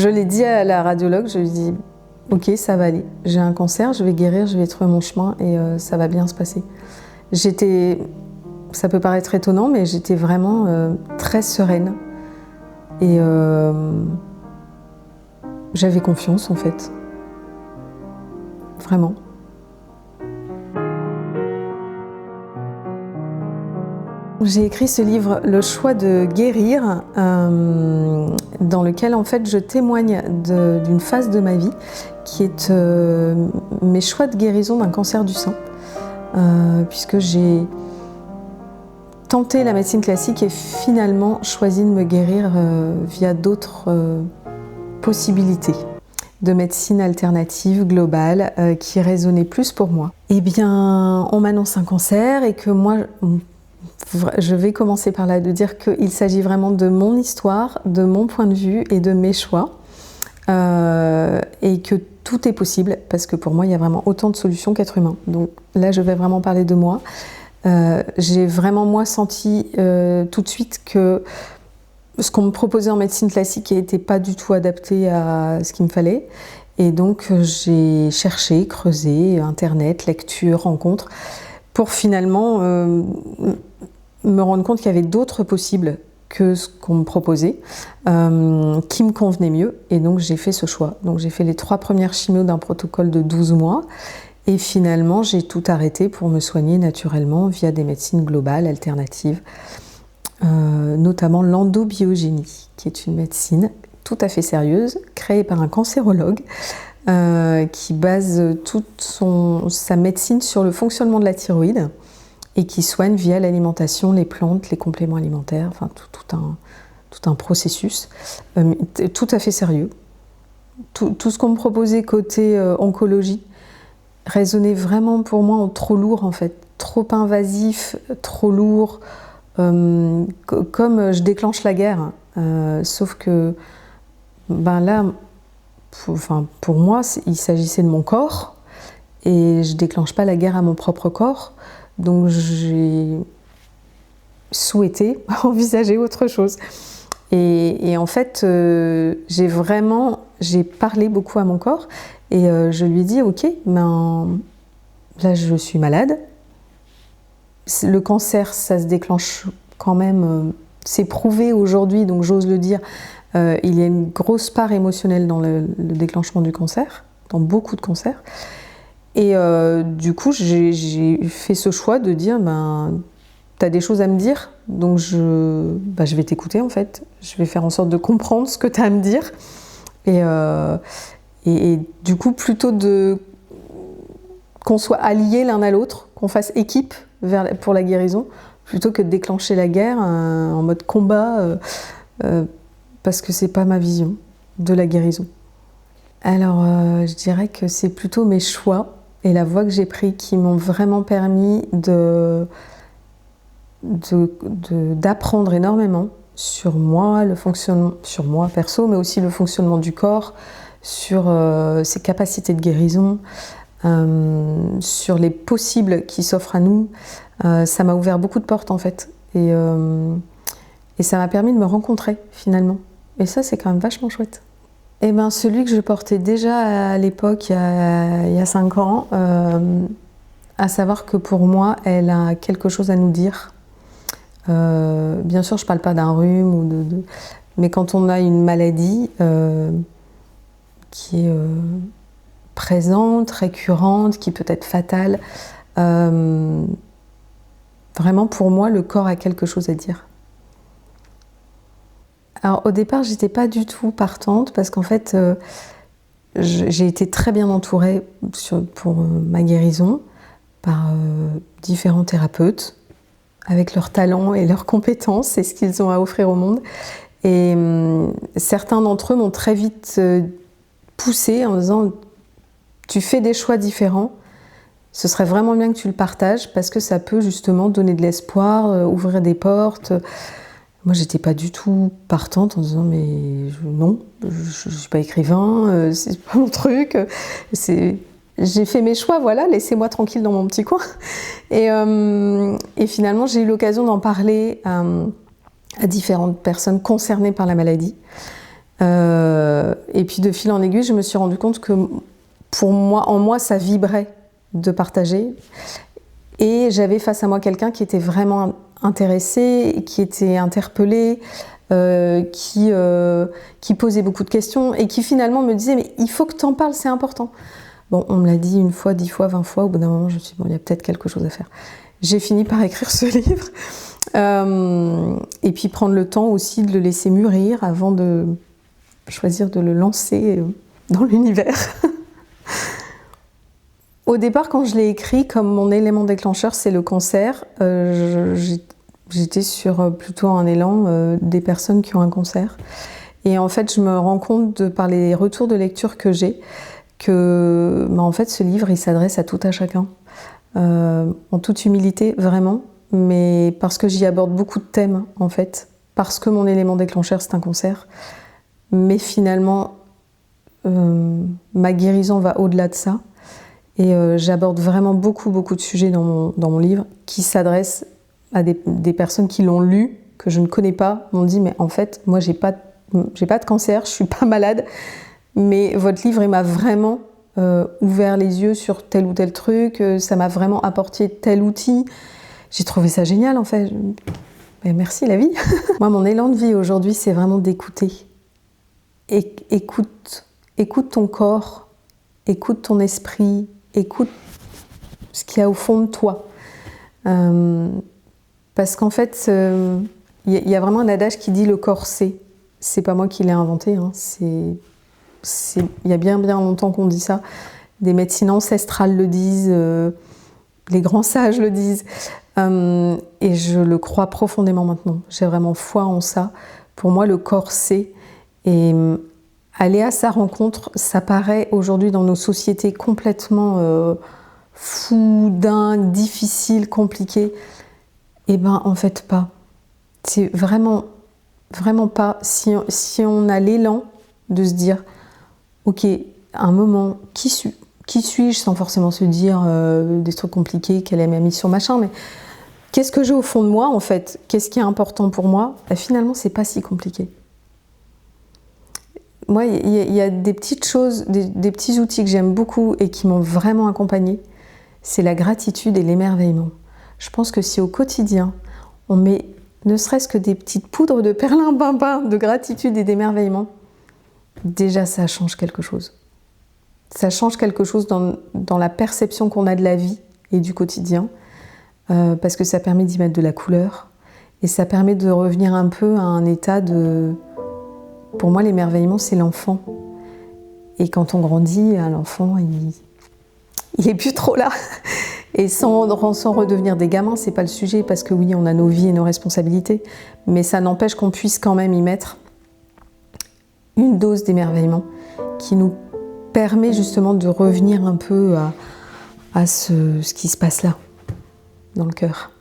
Je l'ai dit à la radiologue, je lui ai dit « Ok, ça va aller, j'ai un cancer, je vais guérir, je vais trouver mon chemin et ça va bien se passer ». Ça peut paraître étonnant, mais j'étais vraiment très sereine et j'avais confiance en fait, vraiment. J'ai écrit ce livre, Le choix de guérir, dans lequel en fait je témoigne d'une phase de ma vie qui est mes choix de guérison d'un cancer du sein, puisque j'ai tenté la médecine classique et finalement choisi de me guérir via d'autres possibilités de médecine alternative globale qui résonnaient plus pour moi. Eh bien, on m'annonce un cancer et que moi, je vais commencer par là, de dire qu'il s'agit vraiment de mon histoire, de mon point de vue et de mes choix, et que tout est possible, parce que pour moi, il y a vraiment autant de solutions qu'être humain. Donc là, je vais vraiment parler de moi. J'ai vraiment, moi, senti tout de suite que ce qu'on me proposait en médecine classique n'était pas du tout adapté à ce qu'il me fallait. Et donc, j'ai cherché, creusé, internet, lecture, rencontres, pour finalement me rendre compte qu'il y avait d'autres possibles que ce qu'on me proposait, qui me convenait mieux. Et donc, j'ai fait ce choix. Donc, j'ai fait les 3 premières chimios d'un protocole de 12 mois. Et finalement, j'ai tout arrêté pour me soigner naturellement via des médecines globales, alternatives, notamment l'endobiogénie, qui est une médecine tout à fait sérieuse, créée par un cancérologue, qui base toute sa médecine sur le fonctionnement de la thyroïde et qui soigne via l'alimentation, les plantes, les compléments alimentaires, enfin tout un processus tout à fait sérieux. Tout ce qu'on me proposait côté oncologie résonnait vraiment pour moi en trop lourd en fait, trop invasif, trop lourd, comme je déclenche la guerre, sauf que là, pour moi, il s'agissait de mon corps et je déclenche pas la guerre à mon propre corps, donc j'ai souhaité envisager autre chose. Et en fait, j'ai parlé beaucoup à mon corps et je lui ai dit ok, là je suis malade. Le cancer, ça se déclenche quand même, c'est prouvé aujourd'hui, donc j'ose le dire, il y a une grosse part émotionnelle dans le déclenchement du cancer, dans beaucoup de cancers. Et du coup, j'ai fait ce choix de dire, tu as des choses à me dire, donc je vais t'écouter en fait. Je vais faire en sorte de comprendre ce que tu as à me dire. Et du coup, plutôt qu'on soit alliés l'un à l'autre, qu'on fasse équipe pour la guérison, plutôt que de déclencher la guerre en mode combat, parce que c'est pas ma vision de la guérison. Alors, je dirais que c'est plutôt mes choix et la voie que j'ai prise qui m'ont vraiment permis d'apprendre énormément sur moi, sur moi perso, mais aussi le fonctionnement du corps, sur ses capacités de guérison, sur les possibles qui s'offrent à nous. Ça m'a ouvert beaucoup de portes en fait, et ça m'a permis de me rencontrer finalement. Et ça, c'est quand même vachement chouette. Et celui que je portais déjà à l'époque, il y a 5 ans, à savoir que pour moi, elle a quelque chose à nous dire. Bien sûr, je ne parle pas d'un rhume, mais quand on a une maladie qui est présente, récurrente, qui peut être fatale, vraiment pour moi, le corps a quelque chose à dire. Alors au départ, j'étais pas du tout partante parce qu'en fait, j'ai été très bien entourée pour ma guérison par différents thérapeutes avec leurs talents et leurs compétences et ce qu'ils ont à offrir au monde. Et certains d'entre eux m'ont très vite poussée en disant « Tu fais des choix différents, ce serait vraiment bien que tu le partages parce que ça peut justement donner de l'espoir, ouvrir des portes ». Moi, j'étais pas du tout partante en disant mais non, je suis pas écrivain, c'est pas mon truc. J'ai fait mes choix, voilà, laissez-moi tranquille dans mon petit coin. Et finalement, j'ai eu l'occasion d'en parler à différentes personnes concernées par la maladie. Et puis de fil en aiguille, je me suis rendu compte que pour moi, en moi, ça vibrait de partager. Et j'avais face à moi quelqu'un qui était vraiment intéressé, qui était interpellé, qui posait beaucoup de questions et qui finalement me disait « mais il faut que tu en parles, c'est important ». Bon, on me l'a dit 1 fois, 10 fois, 20 fois, au bout d'un moment, je me suis dit « bon, il y a peut-être quelque chose à faire ». J'ai fini par écrire ce livre et puis prendre le temps aussi de le laisser mûrir avant de choisir de le lancer dans l'univers. Au départ, quand je l'ai écrit, comme mon élément déclencheur, c'est le cancer, j'étais sur plutôt un élan des personnes qui ont un cancer. Et en fait, je me rends compte par les retours de lecture que j'ai, que en fait, ce livre, il s'adresse à tout à chacun. En toute humilité, vraiment, mais parce que j'y aborde beaucoup de thèmes, en fait, parce que mon élément déclencheur, c'est un cancer. Mais finalement, ma guérison va au-delà de ça. Et j'aborde vraiment beaucoup de sujets dans mon livre qui s'adressent à des personnes qui l'ont lu, que je ne connais pas, m'ont dit « mais en fait, moi, j'ai pas de cancer, je suis pas malade, mais votre livre, il m'a vraiment ouvert les yeux sur tel ou tel truc, ça m'a vraiment apporté tel outil. » J'ai trouvé ça génial, en fait. Mais merci, la vie. Moi, mon élan de vie aujourd'hui, c'est vraiment d'écouter. Écoute ton corps, écoute ton esprit, écoute ce qu'il y a au fond de toi. Parce qu'en fait, il y a vraiment un adage qui dit « le corps sait ». C'est pas moi qui l'ai inventé, hein. Il y a bien longtemps qu'on dit ça. Des médecines ancestrales le disent, les grands sages le disent. Et je le crois profondément maintenant. J'ai vraiment foi en ça. Pour moi, le corps sait. Et aller à sa rencontre, ça paraît aujourd'hui dans nos sociétés complètement fou, dingue, difficile, compliqué. Eh ben, en fait, pas. C'est vraiment pas. Si on a l'élan de se dire, ok, à un moment, qui suis-je, sans forcément se dire des trucs compliqués, quelle est ma mission, machin, mais qu'est-ce que j'ai au fond de moi, en fait? Qu'est-ce qui est important pour moi? Ben, finalement, c'est pas si compliqué. Moi, il y a des petites choses, des petits outils que j'aime beaucoup et qui m'ont vraiment accompagnée. C'est la gratitude et l'émerveillement. Je pense que si au quotidien, on met ne serait-ce que des petites poudres de perlimpinpin de gratitude et d'émerveillement, déjà ça change quelque chose. Ça change quelque chose dans la perception qu'on a de la vie et du quotidien, parce que ça permet d'y mettre de la couleur et ça permet de revenir un peu à un état de... Pour moi, l'émerveillement, c'est l'enfant. Et quand on grandit, l'enfant, il est plus trop là. Et sans redevenir des gamins, c'est pas le sujet, parce que oui, on a nos vies et nos responsabilités, mais ça n'empêche qu'on puisse quand même y mettre une dose d'émerveillement qui nous permet justement de revenir un peu à ce qui se passe là, dans le cœur.